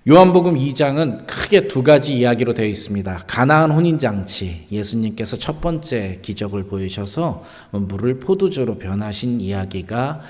요한복음 2장은 크게 두 가지 이야기로 되어 있습니다. 가나안 혼인잔치, 예수님께서 첫 번째 기적을 보이셔서 물을 포도주로 변하신 이야기가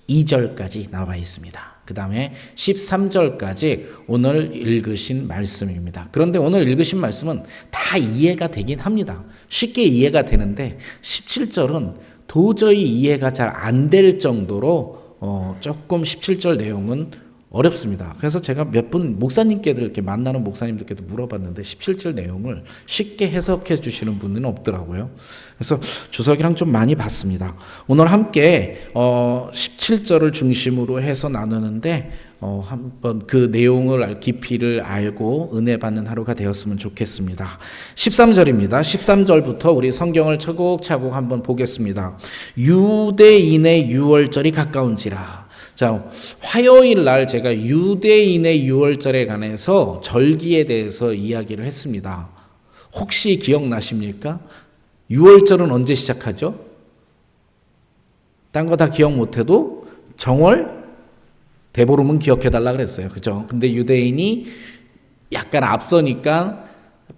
12절까지 나와 있습니다. 그 다음에 13절까지 오늘 읽으신 말씀입니다. 그런데 오늘 읽으신 말씀은 다 이해가 되긴 합니다. 쉽게 이해가 되는데 17절은 도저히 이해가 잘 안 될 정도로 조금 17절 내용은 어렵습니다. 그래서 제가 몇 분 목사님께들 이렇게 만나는 목사님들께도 물어봤는데 17절 내용을 쉽게 해석해 주시는 분은 없더라고요. 그래서 주석이랑 좀 많이 봤습니다. 오늘 함께 17절을 중심으로 해서 나누는데 한번 그 내용을 깊이를 알고 은혜 받는 하루가 되었으면 좋겠습니다. 13절입니다. 13절부터 우리 성경을 차곡차곡 한번 보겠습니다. 유대인의 유월절이 가까운지라. 자, 화요일 날 제가 유대인의 유월절에 관해서 절기에 대해서 이야기를 했습니다. 혹시 기억나십니까? 유월절은 언제 시작하죠? 딴 거 다 기억 못해도 정월 대보름은 기억해달라 그랬어요. 그죠? 근데 유대인이 약간 앞서니까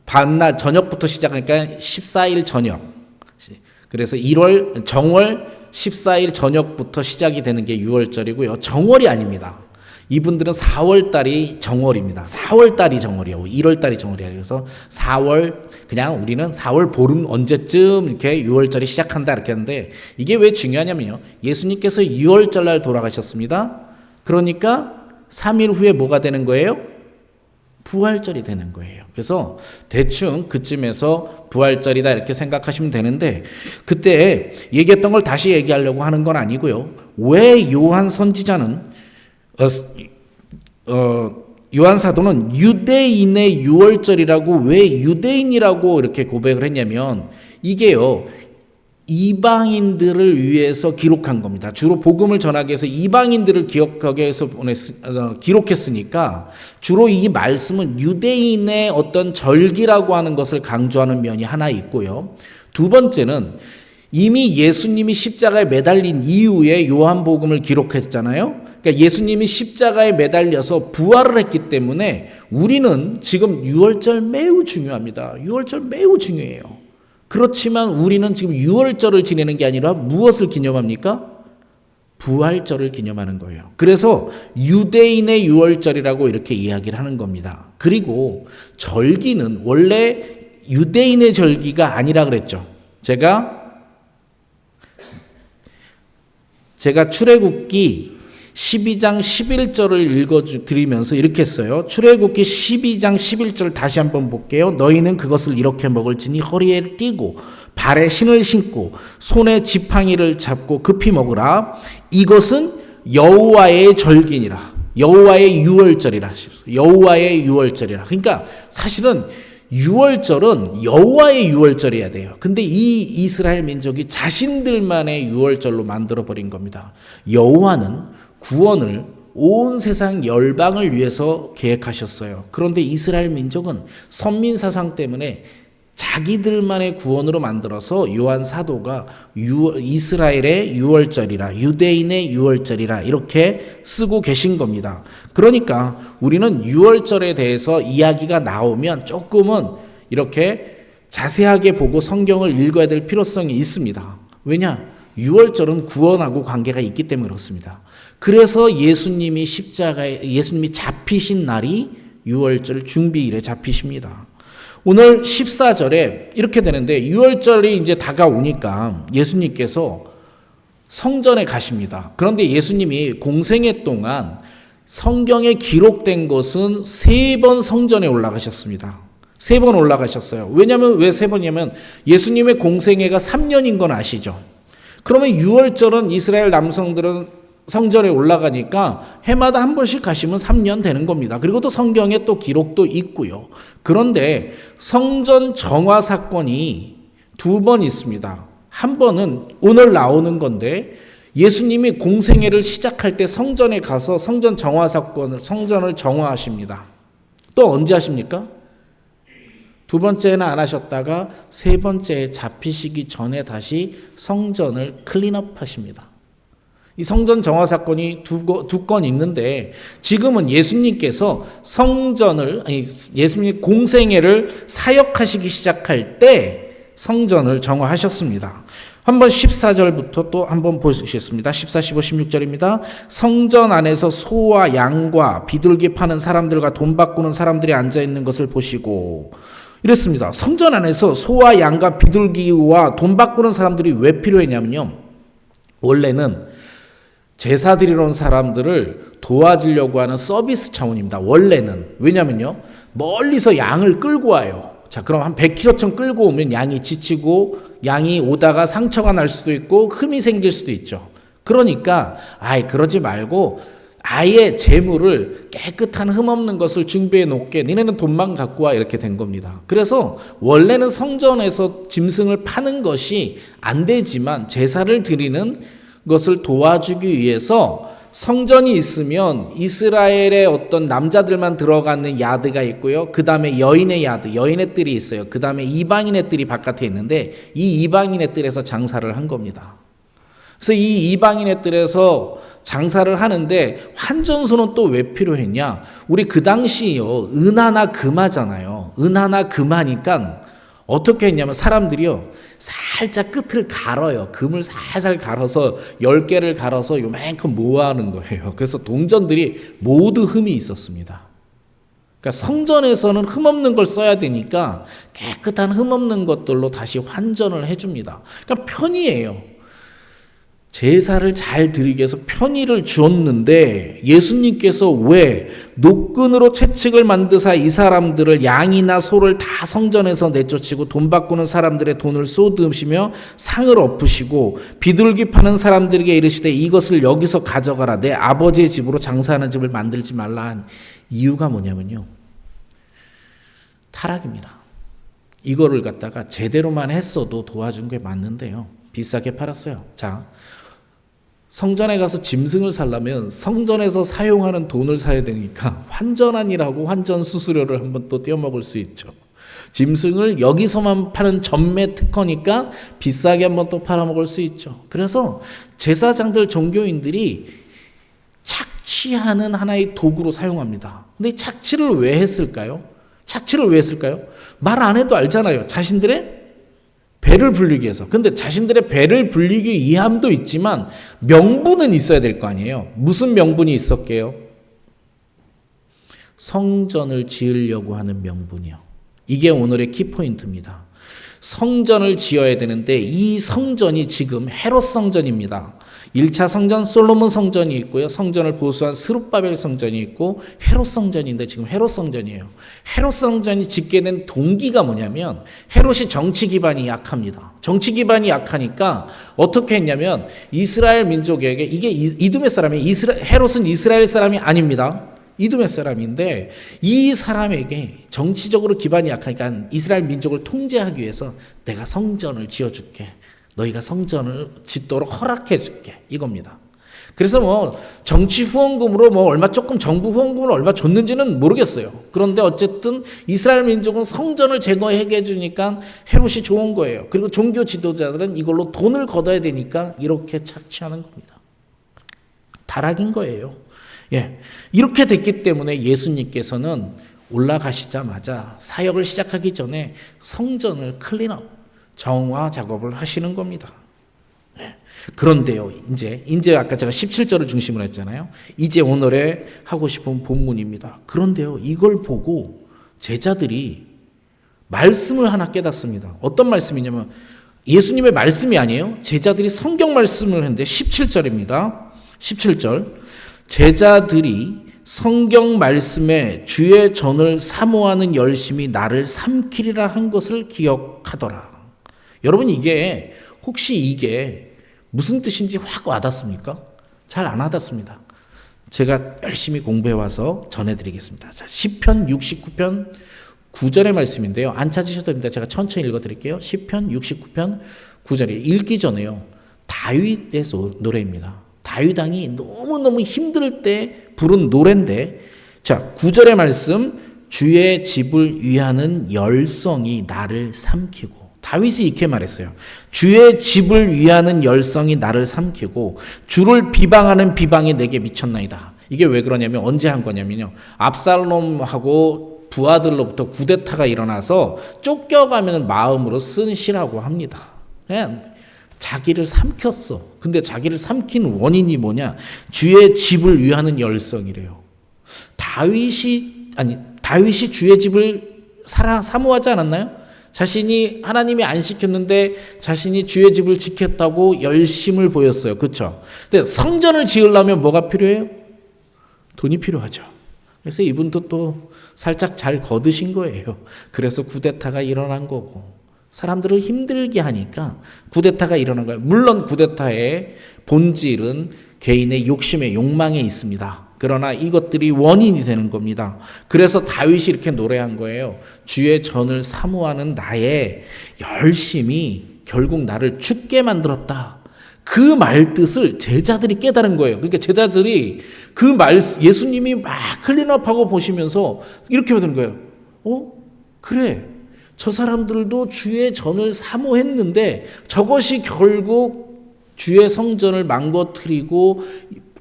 반날 저녁부터 시작하니까 14일 저녁. 그래서 1월 정월 14일 저녁부터 시작이 되는 게 6월절이고요. 정월이 아닙니다. 이분들은 4월달이 정월입니다. 4월달이 정월이에요. 1월달이 정월이에요. 그래서 4월, 그냥 우리는 4월 보름 언제쯤 이렇게 6월절이 시작한다 이렇게 하는데, 이게 왜 중요하냐면요. 예수님께서 6월절 날 돌아가셨습니다. 그러니까 3일 후에 뭐가 되는 거예요? 부활절이 되는 거예요. 그래서 대충 그쯤에서 부활절이다 이렇게 생각하시면 되는데, 그때 얘기했던 걸 다시 얘기하려고 하는 건 아니고요. 왜 요한 선지자는 요한 사도는 유대인의 유월절이라고 왜 유대인이라고 이렇게 고백을 했냐면, 이게요 이방인들을 위해서 기록한 겁니다. 주로 복음을 전하기 위해서 이방인들을 기억하기 위해서 기록했으니까 주로 이 말씀은 유대인의 어떤 절기라고 하는 것을 강조하는 면이 하나 있고요. 두 번째는 이미 예수님이 십자가에 매달린 이후에 요한복음을 기록했잖아요. 그러니까 예수님이 십자가에 매달려서 부활을 했기 때문에 우리는 지금 유월절 매우 중요합니다. 유월절 매우 중요해요. 그렇지만 우리는 지금 유월절을 지내는 게 아니라 무엇을 기념합니까? 부활절을 기념하는 거예요. 그래서 유대인의 유월절이라고 이렇게 이야기를 하는 겁니다. 그리고 절기는 원래 유대인의 절기가 아니라 그랬죠. 제가 출애굽기 12장 11절을 읽어드리면서 이렇게 했어요. 출애굽기 12장 11절 다시 한번 볼게요. 너희는 그것을 이렇게 먹을지니 허리에 띠고 발에 신을 신고 손에 지팡이를 잡고 급히 먹으라. 이것은 여호와의 절기니라. 여호와의 유월절이라. 여호와의 유월절이라. 그러니까 사실은 유월절은 여호와의 유월절이어야 돼요. 근데 이 이스라엘 민족이 자신들만의 유월절로 만들어버린 겁니다. 여호와는 구원을 온 세상 열방을 위해서 계획하셨어요. 그런데 이스라엘 민족은 선민 사상 때문에 자기들만의 구원으로 만들어서 요한 사도가 이스라엘의 유월절이라, 유대인의 유월절이라 이렇게 쓰고 계신 겁니다. 그러니까 우리는 유월절에 대해서 이야기가 나오면 조금은 이렇게 자세하게 보고 성경을 읽어야 될 필요성이 있습니다. 왜냐? 유월절은 구원하고 관계가 있기 때문에 그렇습니다. 그래서 예수님이 잡히신 날이 유월절 준비일에 잡히십니다. 오늘 14절에 이렇게 되는데, 유월절이 이제 다가오니까 예수님께서 성전에 가십니다. 그런데 예수님이 공생애 동안 성경에 기록된 것은 3번 성전에 올라가셨습니다. 3번 올라가셨어요. 왜냐하면 왜 3번이냐면 예수님의 공생애가 3년인 건 아시죠? 그러면 유월절은 이스라엘 남성들은 성전에 올라가니까 해마다 한 번씩 가시면 3년 되는 겁니다. 그리고 또 성경에 또 기록도 있고요. 그런데 성전 정화 사건이 2번 있습니다. 한 번은 오늘 나오는 건데, 예수님이 공생애를 시작할 때 성전에 가서 성전을 정화하십니다. 또 언제 하십니까? 2번째는 안 하셨다가 3번째에 잡히시기 전에 다시 성전을 클린업 하십니다. 이 성전 정화 사건이 두 건 있는데 지금은 예수님께서 예수님 공생애를 사역하시기 시작할 때 성전을 정화하셨습니다. 한번 14절부터 또 한번 보시겠습니다. 14, 15, 16절입니다. 성전 안에서 소와 양과 비둘기 파는 사람들과 돈 바꾸는 사람들이 앉아있는 것을 보시고 이랬습니다. 성전 안에서 소와 양과 비둘기와 돈 바꾸는 사람들이 왜 필요했냐면요. 원래는 제사 드리러 온 사람들을 도와주려고 하는 서비스 차원입니다. 원래는. 왜냐면요. 멀리서 양을 끌고 와요. 자, 그럼 한 100km쯤 끌고 오면 양이 지치고 양이 오다가 상처가 날 수도 있고 흠이 생길 수도 있죠. 그러니까 그러지 말고 아예 재물을 깨끗한 흠 없는 것을 준비해 놓게 니네는 돈만 갖고 와 이렇게 된 겁니다. 그래서 원래는 성전에서 짐승을 파는 것이 안 되지만 제사를 드리는 것을 도와주기 위해서 성전이 있으면 이스라엘의 어떤 남자들만 들어가는 야드가 있고요. 그 다음에 여인의 야드, 여인의 뜰이 있어요. 그 다음에 이방인의 뜰이 바깥에 있는데 이 이방인의 뜰에서 장사를 한 겁니다. 그래서 이 이방인의 뜰에서 장사를 하는데 환전소는 또 왜 필요했냐? 우리 그 당시요 은하나 금하잖아요. 은하나 금하니까 어떻게 했냐면 사람들이요 살짝 끝을 갈아요. 금을 살살 갈아서 10개를 갈아서 요만큼 모아하는 거예요. 그래서 동전들이 모두 흠이 있었습니다. 그러니까 성전에서는 흠 없는 걸 써야 되니까 깨끗한 흠 없는 것들로 다시 환전을 해줍니다. 그러니까 편의예요. 제사를 잘 드리기 위해서 편의를 주었는데 예수님께서 왜 노끈으로 채찍을 만드사 이 사람들을 양이나 소를 다 성전에서 내쫓으시고 돈 바꾸는 사람들의 돈을 쏟으시며 상을 엎으시고 비둘기 파는 사람들에게 이르시되 이것을 여기서 가져가라 내 아버지의 집으로 장사하는 집을 만들지 말라 한 이유가 뭐냐면요. 타락입니다. 이거를 갖다가 제대로만 했어도 도와준 게 맞는데요. 비싸게 팔았어요. 자, 성전에 가서 짐승을 살려면 성전에서 사용하는 돈을 사야 되니까 환전한이라고 환전 수수료를 한번 또 떼어먹을 수 있죠. 짐승을 여기서만 파는 전매 특허니까 비싸게 한번 또 팔아먹을 수 있죠. 그래서 제사장들 종교인들이 착취하는 하나의 도구로 사용합니다. 근데 이 착취를 왜 했을까요? 말 안 해도 알잖아요. 자신들의 배를 불리기 위해서. 근데 자신들의 배를 불리기 위함도 있지만 명분은 있어야 될 거 아니에요. 무슨 명분이 있었게요? 성전을 지으려고 하는 명분이요. 이게 오늘의 키포인트입니다. 성전을 지어야 되는데 이 성전이 지금 헤롯 성전입니다. 1차 성전 솔로몬 성전이 있고요. 성전을 보수한 스룹바벨 성전이 있고 헤롯 성전인데 지금 헤롯 성전이에요. 헤롯 성전이 짓게 된 동기가 뭐냐면 헤롯이 정치 기반이 약합니다. 정치 기반이 약하니까 어떻게 했냐면 이스라엘 민족에게 이게 이두메 사람이 헤롯은 이스라엘 사람이 아닙니다. 이두메 사람인데 이 사람에게 정치적으로 기반이 약하니까 이스라엘 민족을 통제하기 위해서 내가 성전을 지어줄게. 너희가 성전을 짓도록 허락해 줄게. 이겁니다. 그래서 정치 후원금으로 얼마 조금 정부 후원금을 얼마 줬는지는 모르겠어요. 그런데 어쨌든 이스라엘 민족은 성전을 제거해 주니까 헤롯이 좋은 거예요. 그리고 종교 지도자들은 이걸로 돈을 걷어야 되니까 이렇게 착취하는 겁니다. 타락인 거예요. 예. 이렇게 됐기 때문에 예수님께서는 올라가시자마자 사역을 시작하기 전에 성전을 클린업 정화 작업을 하시는 겁니다. 네. 그런데요, 이제 아까 제가 17절을 중심으로 했잖아요. 이제 오늘의 하고 싶은 본문입니다. 그런데요, 이걸 보고 제자들이 말씀을 하나 깨닫습니다. 어떤 말씀이냐면 예수님의 말씀이 아니에요. 제자들이 성경 말씀을 했는데 17절입니다. 17절. 제자들이 성경 말씀에 주의 전을 사모하는 열심이 나를 삼키리라 한 것을 기억하더라. 여러분 혹시 이게 무슨 뜻인지 확 와닿습니까? 잘 안 와닿습니다. 제가 열심히 공부해 와서 전해드리겠습니다. 자, 시편 69편 9절의 말씀인데요. 안 찾으셔도 됩니다. 제가 천천히 읽어드릴게요. 시편 69편 9절에 읽기 전에요. 다윗의 노래입니다. 다윗 왕이 너무너무 힘들 때 부른 노래인데 자 9절의 말씀 주의 집을 위하는 열성이 나를 삼키고 다윗이 이렇게 말했어요. 주의 집을 위하는 열성이 나를 삼키고 주를 비방하는 비방이 내게 미쳤나이다. 이게 왜 그러냐면 언제 한 거냐면요. 압살롬하고 부하들로부터 쿠데타가 일어나서 쫓겨가면 마음으로 쓴 시라고 합니다. 그냥 자기를 삼켰어. 근데 자기를 삼킨 원인이 뭐냐? 주의 집을 위하는 열성이래요. 다윗이 주의 집을 사모하지 않았나요? 자신이 하나님이 안 시켰는데 자신이 주의 집을 지켰다고 열심을 보였어요. 그렇죠? 근데 성전을 지으려면 뭐가 필요해요? 돈이 필요하죠. 그래서 이분도 또 살짝 잘 거드신 거예요. 그래서 쿠데타가 일어난 거고 사람들을 힘들게 하니까 쿠데타가 일어난 거예요. 물론 쿠데타의 본질은 개인의 욕심에 욕망에 있습니다. 그러나 이것들이 원인이 되는 겁니다. 그래서 다윗이 이렇게 노래한 거예요. 주의 전을 사모하는 나의 열심이 결국 나를 죽게 만들었다. 그 말 뜻을 제자들이 깨달은 거예요. 그러니까 제자들이 그 말, 예수님이 막 클린업하고 보시면서 이렇게 되는 거예요. 그래. 저 사람들도 주의 전을 사모했는데 저것이 결국 주의 성전을 망가뜨리고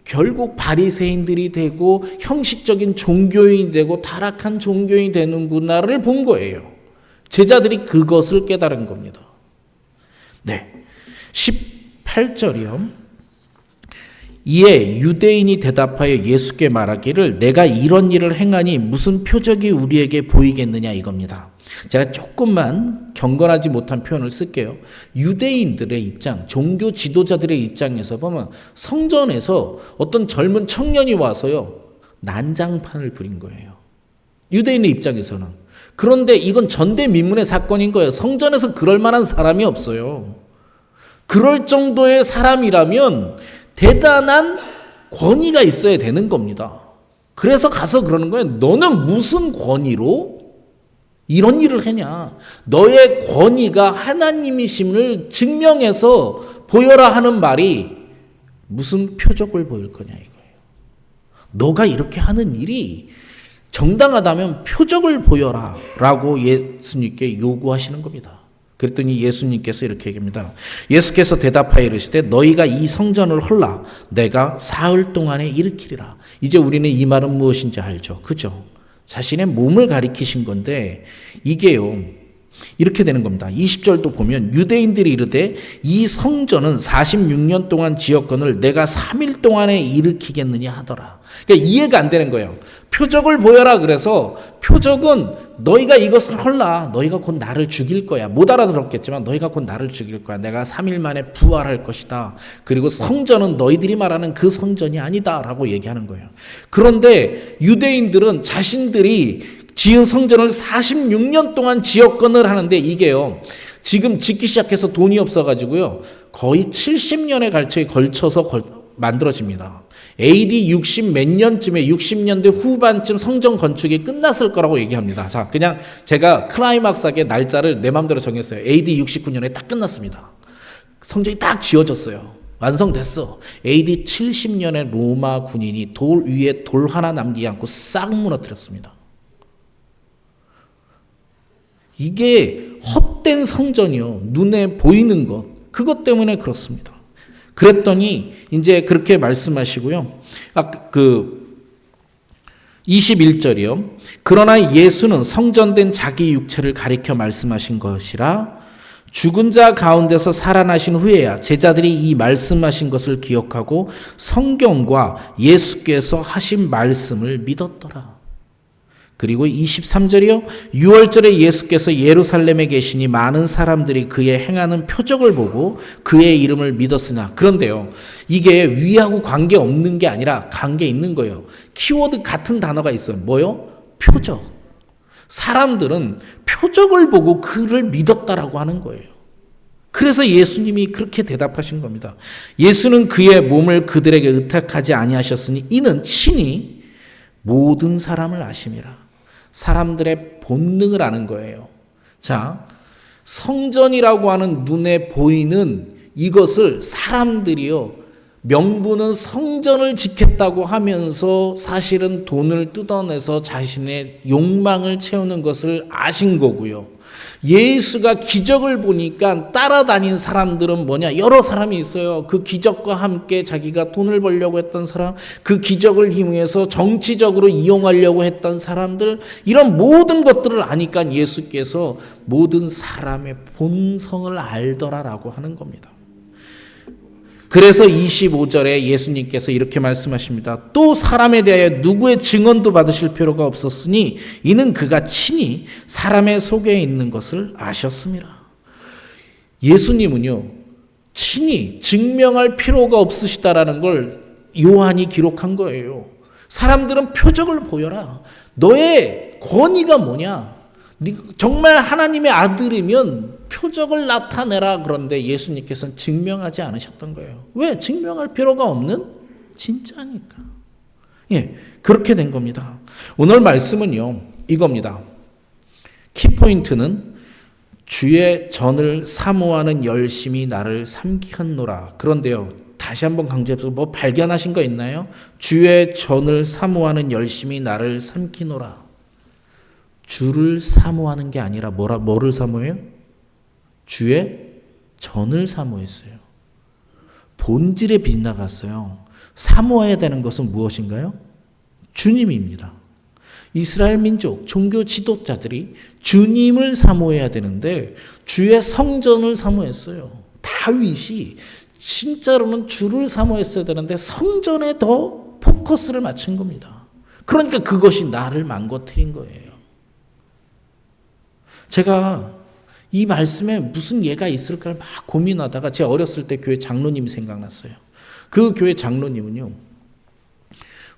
결국 바리새인들이 되고 형식적인 종교인이 되고 타락한 종교인이 되는구나를 본 거예요. 제자들이 그것을 깨달은 겁니다. 네. 18절이요. 이에 유대인이 대답하여 예수께 말하기를 내가 이런 일을 행하니 무슨 표적이 우리에게 보이겠느냐 이겁니다. 제가 조금만 경건하지 못한 표현을 쓸게요. 유대인들의 입장, 종교 지도자들의 입장에서 보면 성전에서 어떤 젊은 청년이 와서요 난장판을 부린 거예요. 유대인의 입장에서는. 그런데 이건 전대미문의 사건인 거예요. 성전에서 그럴 만한 사람이 없어요. 그럴 정도의 사람이라면 대단한 권위가 있어야 되는 겁니다. 그래서 가서 그러는 거예요. 너는 무슨 권위로 이런 일을 하냐? 너의 권위가 하나님이심을 증명해서 보여라 하는 말이 무슨 표적을 보일 거냐 이거예요. 너가 이렇게 하는 일이 정당하다면 표적을 보여라 라고 예수님께 요구하시는 겁니다. 그랬더니 예수님께서 이렇게 얘기합니다. 예수께서 대답하여 이르시되 너희가 이 성전을 헐라 내가 사흘 동안에 일으키리라. 이제 우리는 이 말은 무엇인지 알죠. 그죠? 자신의 몸을 가리키신 건데 이게요 이렇게 되는 겁니다. 20절도 보면 유대인들이 이르되 이 성전은 46년 동안 지었거늘 내가 3일 동안에 일으키겠느냐 하더라. 그러니까 이해가 안 되는 거예요. 표적을 보여라. 그래서 표적은 너희가 이것을 헐라. 너희가 곧 나를 죽일 거야. 못 알아들었겠지만 너희가 곧 나를 죽일 거야. 내가 3일 만에 부활할 것이다. 그리고 성전은 너희들이 말하는 그 성전이 아니다 라고 얘기하는 거예요. 그런데 유대인들은 자신들이 지은 성전을 46년 동안 지었건을 하는데 이게요 지금 짓기 시작해서 돈이 없어가지고요 거의 70년에 걸쳐서 만들어집니다. AD 60 몇 년쯤에 60년대 후반쯤 성전 건축이 끝났을 거라고 얘기합니다. 자, 그냥 제가 클라이막스하게 날짜를 내 마음대로 정했어요. AD 69년에 딱 끝났습니다. 성전이 딱 지어졌어요. 완성됐어. AD 70년에 로마 군인이 돌 위에 돌 하나 남기지 않고 싹 무너뜨렸습니다. 이게 헛된 성전이요. 눈에 보이는 것. 그것 때문에 그렇습니다. 그랬더니 이제 그렇게 말씀하시고요. 21절이요. 그러나 예수는 성전된 자기 육체를 가리켜 말씀하신 것이라 죽은 자 가운데서 살아나신 후에야 제자들이 이 말씀하신 것을 기억하고 성경과 예수께서 하신 말씀을 믿었더라. 그리고 23절이요. 6월절에 예수께서 예루살렘에 계시니 많은 사람들이 그의 행하는 표적을 보고 그의 이름을 믿었으나 그런데요. 이게 위하고 관계없는 게 아니라 관계 있는 거예요. 키워드 같은 단어가 있어요. 뭐요? 표적. 사람들은 표적을 보고 그를 믿었다라고 하는 거예요. 그래서 예수님이 그렇게 대답하신 겁니다. 예수는 그의 몸을 그들에게 의탁하지 아니하셨으니 이는 친히 모든 사람을 아심이라. 사람들의 본능을 아는 거예요. 자, 성전이라고 하는 눈에 보이는 이것을 사람들이요 명분은 성전을 지켰다고 하면서 사실은 돈을 뜯어내서 자신의 욕망을 채우는 것을 아신 거고요. 예수가 기적을 보니까 따라다닌 사람들은 뭐냐? 여러 사람이 있어요. 그 기적과 함께 자기가 돈을 벌려고 했던 사람, 그 기적을 이용해서 정치적으로 이용하려고 했던 사람들, 이런 모든 것들을 아니까 예수께서 모든 사람의 본성을 알더라라고 하는 겁니다. 그래서 25절에 예수님께서 이렇게 말씀하십니다. 또 사람에 대하여 누구의 증언도 받으실 필요가 없었으니 이는 그가 친히 사람의 속에 있는 것을 아셨습니다. 예수님은요, 친히 증명할 필요가 없으시다라는 걸 요한이 기록한 거예요. 사람들은 표적을 보여라. 너의 권위가 뭐냐? 정말 하나님의 아들이면 표적을 나타내라. 그런데 예수님께서는 증명하지 않으셨던 거예요. 왜? 증명할 필요가 없는 진짜니까. 예, 그렇게 된 겁니다. 오늘 말씀은요, 이겁니다. 키포인트는 주의 전을 사모하는 열심이 나를 삼켰노라. 그런데요, 다시 한번 강조해서 뭐 발견하신 거 있나요? 주의 전을 사모하는 열심이 나를 삼키노라. 주를 사모하는 게 아니라 뭐를 사모해요? 주의 전을 사모했어요. 본질에 빗나갔어요. 사모해야 되는 것은 무엇인가요? 주님입니다. 이스라엘 민족, 종교 지도자들이 주님을 사모해야 되는데 주의 성전을 사모했어요. 다윗이 진짜로는 주를 사모했어야 되는데 성전에 더 포커스를 맞춘 겁니다. 그러니까 그것이 나를 망가뜨린 거예요. 제가 이 말씀에 무슨 예가 있을까를 막 고민하다가 제가 어렸을 때 교회 장로님이 생각났어요. 그 교회 장로님은요,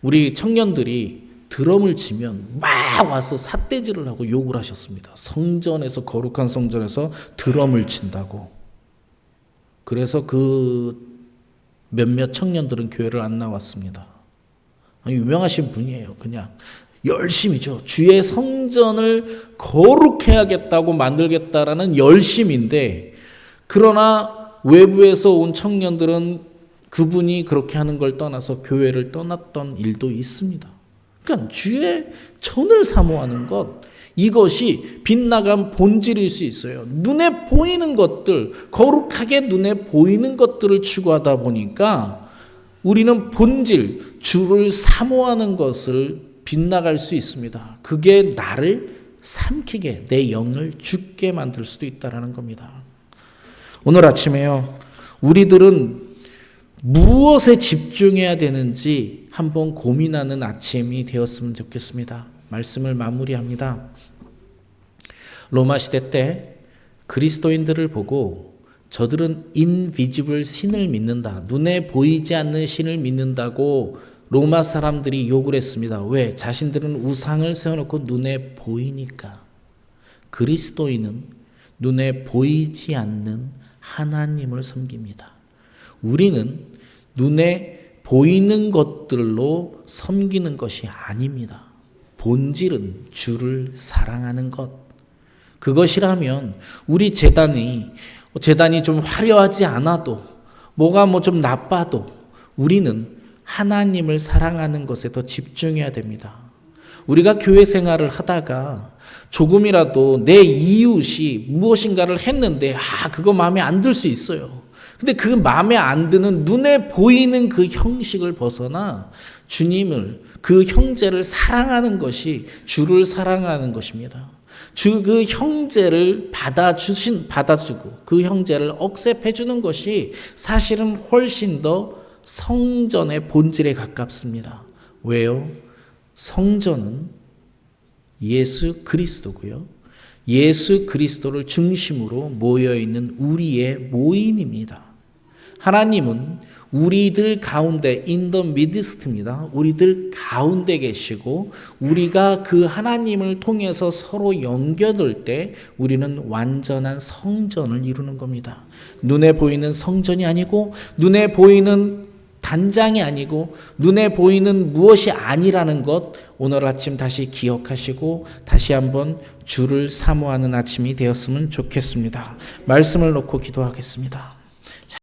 우리 청년들이 드럼을 치면 막 와서 삿대질을 하고 욕을 하셨습니다. 성전에서, 거룩한 성전에서 드럼을 친다고. 그래서 그 몇몇 청년들은 교회를 안 나왔습니다. 유명하신 분이에요. 그냥 열심이죠. 주의 성전을 거룩해야겠다고 만들겠다라는 열심인데, 그러나 외부에서 온 청년들은 그분이 그렇게 하는 걸 떠나서 교회를 떠났던 일도 있습니다. 그러니까 주의 전을 사모하는 것, 이것이 빗나간 본질일 수 있어요. 눈에 보이는 것들, 거룩하게 눈에 보이는 것들을 추구하다 보니까 우리는 본질, 주를 사모하는 것을 빗나갈 수 있습니다. 그게 나를 삼키게, 내 영을 죽게 만들 수도 있다는 겁니다. 오늘 아침에요, 우리들은 무엇에 집중해야 되는지 한번 고민하는 아침이 되었으면 좋겠습니다. 말씀을 마무리합니다. 로마 시대 때 그리스도인들을 보고 저들은 인비지블 신을 믿는다, 눈에 보이지 않는 신을 믿는다고 로마 사람들이 욕을 했습니다. 왜? 자신들은 우상을 세워놓고 눈에 보이니까. 그리스도인은 눈에 보이지 않는 하나님을 섬깁니다. 우리는 눈에 보이는 것들로 섬기는 것이 아닙니다. 본질은 주를 사랑하는 것. 그것이라면 우리 재단이 좀 화려하지 않아도, 뭐가 좀 나빠도 우리는 하나님을 사랑하는 것에 더 집중해야 됩니다. 우리가 교회 생활을 하다가 조금이라도 내 이웃이 무엇인가를 했는데 그거 마음에 안 들 수 있어요. 근데 그 마음에 안 드는 눈에 보이는 그 형식을 벗어나 주님을, 그 형제를 사랑하는 것이 주를 사랑하는 것입니다. 그 형제를 받아주고 그 형제를 억셉해 주는 것이 사실은 훨씬 더 성전의 본질에 가깝습니다. 왜요? 성전은 예수 그리스도고요. 예수 그리스도를 중심으로 모여있는 우리의 모임입니다. 하나님은 우리들 가운데 in the midst입니다. 우리들 가운데 계시고 우리가 그 하나님을 통해서 서로 연결될 때 우리는 완전한 성전을 이루는 겁니다. 눈에 보이는 성전이 아니고, 눈에 보이는 단장이 아니고, 눈에 보이는 무엇이 아니라는 것, 오늘 아침 다시 기억하시고 다시 한번 주를 사모하는 아침이 되었으면 좋겠습니다. 말씀을 놓고 기도하겠습니다.